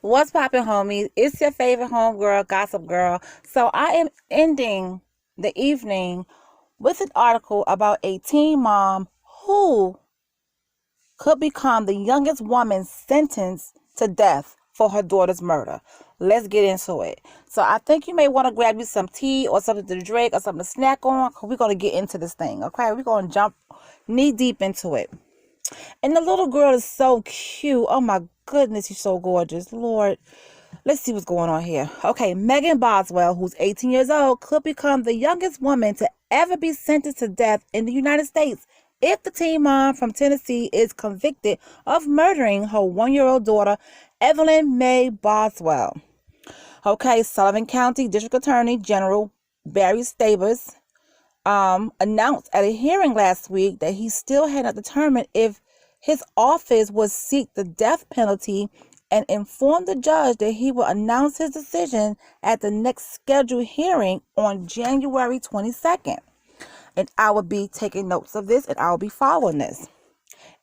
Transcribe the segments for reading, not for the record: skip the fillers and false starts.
What's poppin', homies? It's your favorite homegirl, Gossip Girl. So I am ending the evening with an article about a teen mom who could become the youngest woman sentenced to death for her daughter's murder. Let's get into it. So I think you may want to grab you some tea or something to drink or something to snack on, because we're going to get into this thing, okay? We're going to jump knee deep into it. And the little girl is so cute. Oh my goodness, she's so gorgeous. Lord, let's see what's going on here. Okay, Megan Boswell, who's 18 years old, could become the youngest woman to ever be sentenced to death in the United States if the teen mom from Tennessee is convicted of murdering her 1-year-old daughter, Evelyn Mae Boswell. Okay, Sullivan County District Attorney General Barry Stabers announced at a hearing last week that he still had not determined if his office would seek the death penalty and informed the judge that he will announce his decision at the next scheduled hearing on January 22nd. And I will be taking notes of this and I will be following this.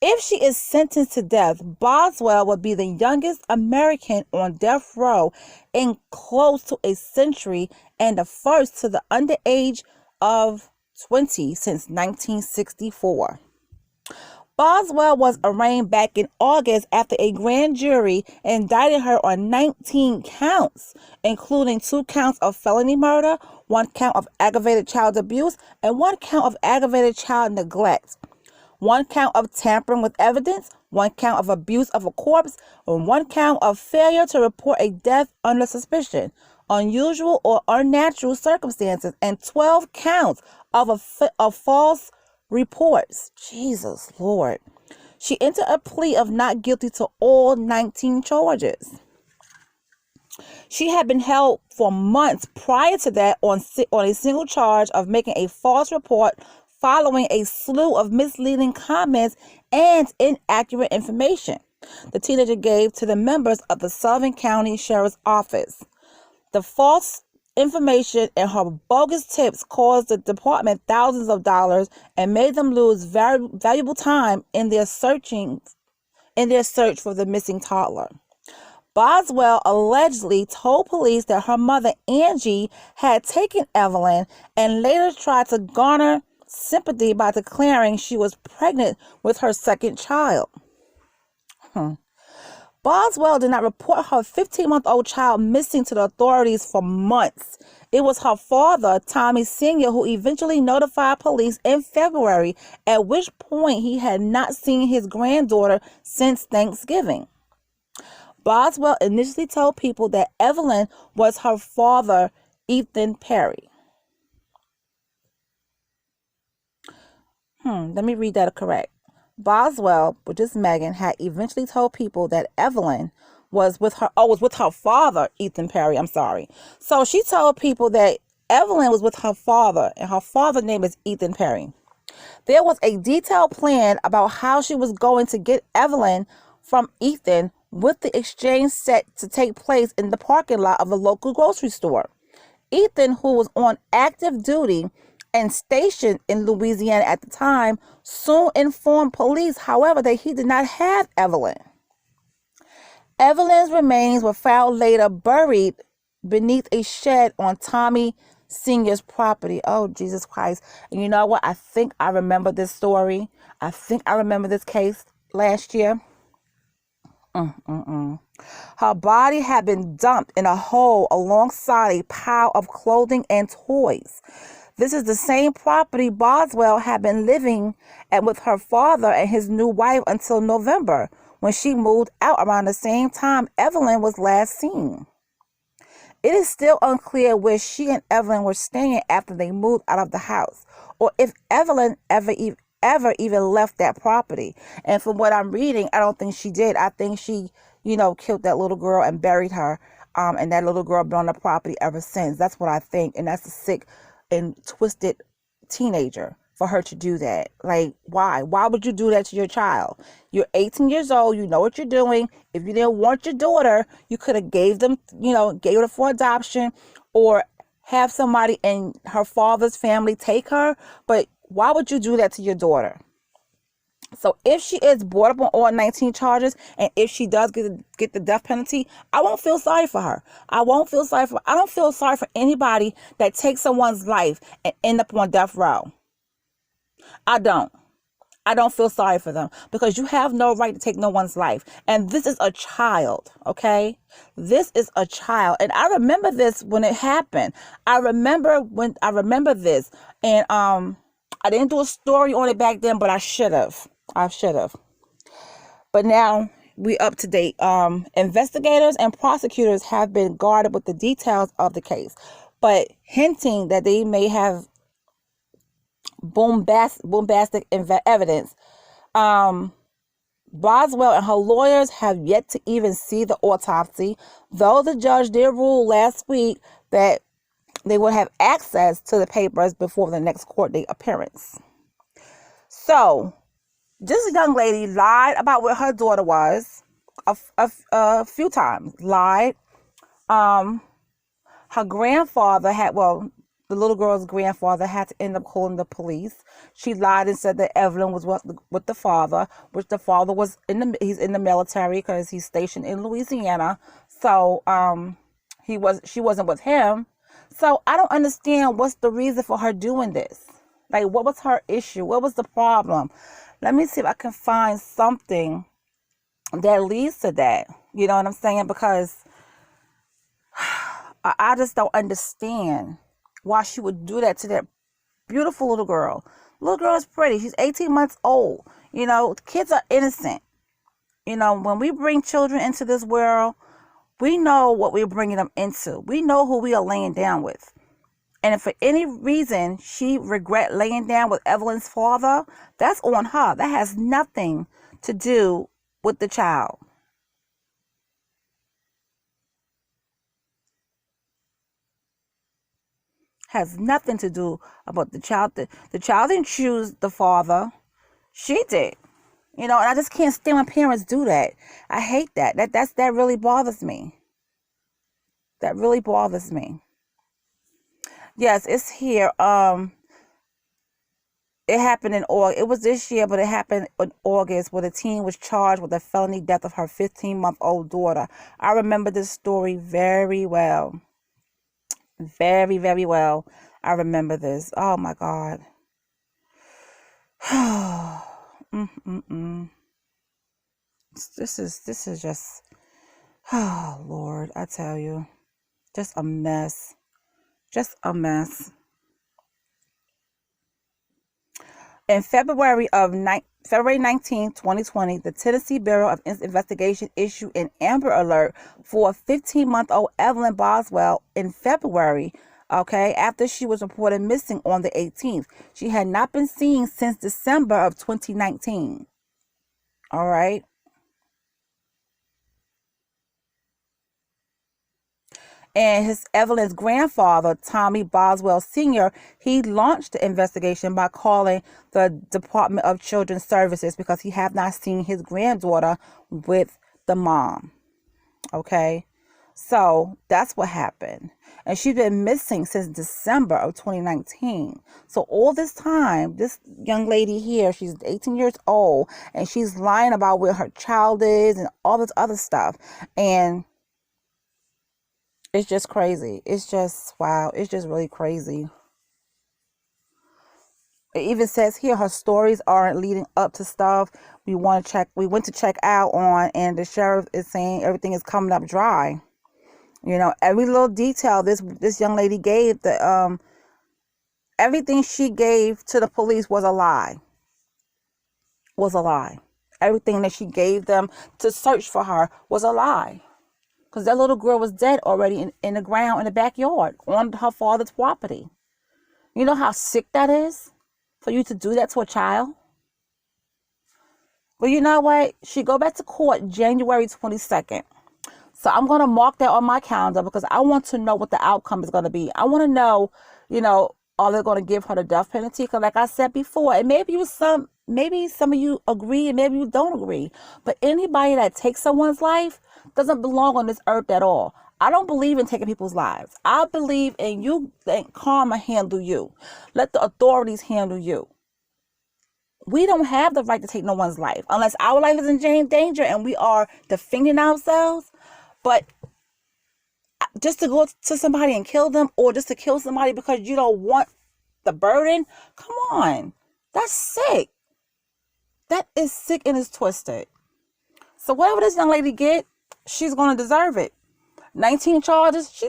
If she is sentenced to death, Boswell would be the youngest American on death row in close to a century and the first to the underage of 20 since 1964. Boswell was arraigned back in August after a grand jury indicted her on 19 counts, including 2 counts of felony murder, 1 count of aggravated child abuse, and 1 count of aggravated child neglect, 1 count of tampering with evidence, 1 count of abuse of a corpse, and 1 count of failure to report a death under suspicion, unusual or unnatural circumstances, and 12 counts of false reports. Jesus Lord. She entered a plea of not guilty to all 19 charges. She had been held for months prior to that on a single charge of making a false report following a slew of misleading comments and inaccurate information the teenager gave to the members of the Sullivan County Sheriff's Office. The false information and her bogus tips caused the department thousands of dollars and made them lose valuable time in their search for the missing toddler. Boswell allegedly told police that her mother, Angie, had taken Evelyn and later tried to garner sympathy by declaring she was pregnant with her second child. Boswell did not report her 15-month-old child missing to the authorities for months. It was her father, Tommy Sr., who eventually notified police in February, at which point he had not seen his granddaughter since Thanksgiving. Boswell initially told people that Evelyn was her father, Ethan Perry. Let me read that correct. Boswell, which is Megan, had eventually told people that Evelyn was with her father, Ethan Perry. I'm sorry. So she told people that Evelyn was with her father, and her father's name is Ethan Perry. There was a detailed plan about how she was going to get Evelyn from Ethan, with the exchange set to take place in the parking lot of a local grocery store. Ethan, who was on active duty and stationed in Louisiana at the time, soon informed police, however, that he did not have Evelyn. Evelyn's remains were found later buried beneath a shed on Tommy Sr.'s property. Oh, Jesus Christ. And you know what? I think I remember this story. I think I remember this case last year. Her body had been dumped in a hole alongside a pile of clothing and toys. This is the same property Boswell had been living at with her father and his new wife until November, when she moved out around the same time Evelyn was last seen. It is still unclear where she and Evelyn were staying after they moved out of the house, or if Evelyn ever even left that property. And from what I'm reading, I don't think she did. I think she, killed that little girl and buried her. And that little girl been on the property ever since. That's what I think. And that's a sick and twisted teenager for her to do that. Like, why? Why would you do that to your child? You're 18 years old. You know what you're doing. If you didn't want your daughter, you could have gave her for adoption, or have somebody in her father's family take her. But why would you do that to your daughter? So if she is brought up on all 19 charges, and if she does get the death penalty, I won't feel sorry for her. I don't feel sorry for anybody that takes someone's life and end up on death row. I don't. I don't feel sorry for them, because you have no right to take no one's life. And this is a child, okay? This is a child. And I remember this when it happened. I remember this. And I didn't do a story on it back then, but I should have. But now we up to date. Investigators and prosecutors have been guarded with the details of the case, but hinting that they may have bombastic evidence. Boswell and her lawyers have yet to even see the autopsy, though the judge did rule last week that they would have access to the papers before the next court date appearance. So, this young lady lied about where her daughter was a few times. Lied. Her grandfather the little girl's grandfather had to end up calling the police. She lied and said that Evelyn was with the father, which the father was he's in the military because he's stationed in Louisiana. So she wasn't with him. So I don't understand what's the reason for her doing this. Like, what was her issue? What was the problem? Let me see if I can find something that leads to that. You know what I'm saying? Because I just don't understand why she would do that to that beautiful little girl. Little girl is pretty. She's 18 months old. You know, kids are innocent. You know, when we bring children into this world, we know what we're bringing them into. We know who we are laying down with. And if for any reason she regret laying down with Evelyn's father, that's on her. That has nothing to do with the child. Has nothing to do about the child. The child didn't choose the father. She did. You know, and I just can't stand when parents do that. I hate that. That really bothers me. That really bothers me. Yes, it's here. It happened in August. It was this year, but it happened in August, where the teen was charged with the felony death of her 15-month-old daughter. I remember this story very well. Very, very well. I remember this. Oh my God. This is just, oh Lord, I tell you, just a mess. Just a mess. In February 19, 2020, the Tennessee Bureau of Investigation issued an Amber Alert for a 15-month-old Evelyn Boswell in February, okay, after she was reported missing on the 18th. She had not been seen since December of 2019. All right. And Evelyn's grandfather, Tommy Boswell Sr., he launched the investigation by calling the Department of Children's Services because he had not seen his granddaughter with the mom. Okay, so that's what happened. And she's been missing since December of 2019. So all this time, this young lady here, she's 18 years old, and she's lying about where her child is and all this other stuff. And it's just crazy. It's just, wow. It's just really crazy. It even says here her stories aren't leading up to stuff we went to check out on, and the sheriff is saying everything is coming up dry. You know, every little detail this young lady gave, everything she gave to the police was a lie. Was a lie. Everything that she gave them to search for her was a lie. Because that little girl was dead already in the ground in the backyard on her father's property. You know how sick that is? For you to do that to a child? Well, you know what? She go back to court January 22nd. So I'm going to mark that on my calendar because I want to know what the outcome is going to be. I want to know, you know, are they going to give her the death penalty? Because like I said before, and maybe some of you agree and maybe you don't agree. But anybody that takes someone's life doesn't belong on this earth at all. I don't believe in taking people's lives. I believe in you letting karma handle you. Let the authorities handle you. We don't have the right to take no one's life unless our life is in danger and we are defending ourselves. But just to go to somebody and kill them, or just to kill somebody because you don't want the burden, come on. That's sick. That is sick and it's twisted. So whatever this young lady get, she's going to deserve it. 19 charges,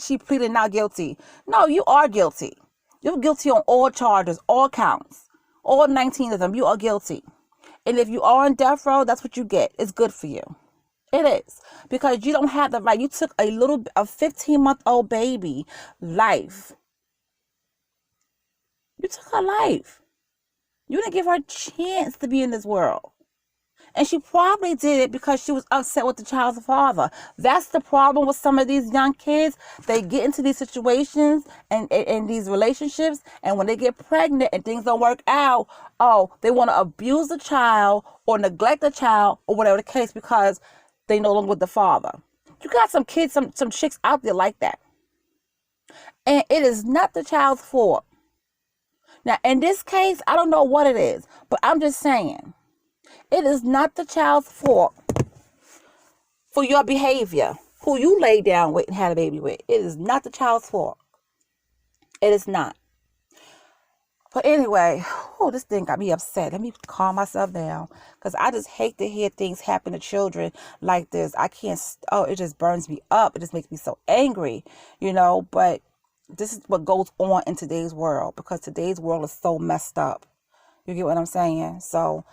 she pleaded not guilty. No, you are guilty. You're guilty on all charges, all counts. All 19 of them, you are guilty. And if you are on death row, that's what you get. It's good for you. It is. Because you don't have the right. You took a 15-month-old baby life. You took her life. You didn't give her a chance to be in this world. And she probably did it because she was upset with the child's father. That's the problem with some of these young kids. They get into these situations and these relationships, and when they get pregnant and things don't work out, they want to abuse the child or neglect the child or whatever the case because they no longer with the father. You got some kids, some chicks out there like that. And it is not the child's fault. Now, in this case, I don't know what it is, but I'm just saying, it is not the child's fault for your behavior, who you laid down with and had a baby with. It is not the child's fault. It is not. But anyway, this thing got me upset. Let me calm myself down, because I just hate to hear things happen to children like this. I can't, it just burns me up. It just makes me so angry, but this is what goes on in today's world, because today's world is so messed up. You get what I'm saying? So,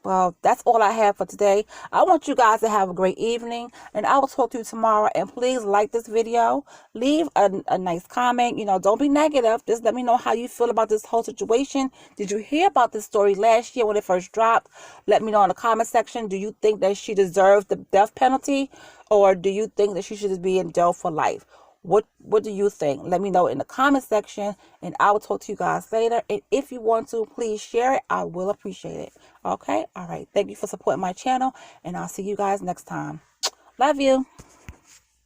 well, that's all I have for today. I want you guys to have a great evening, and I will talk to you tomorrow. And please like this video. Leave a nice comment. Don't be negative. Just let me know how you feel about this whole situation. Did you hear about this story last year when it first dropped? Let me know in the comment section. Do you think that she deserves the death penalty, or do you think that she should just be in jail for life? What do you think? Let me know in the comment section, and I will talk to you guys later. And if you want to, please share it. I will appreciate it. Okay? All right. Thank you for supporting my channel, and I'll see you guys next time. Love you.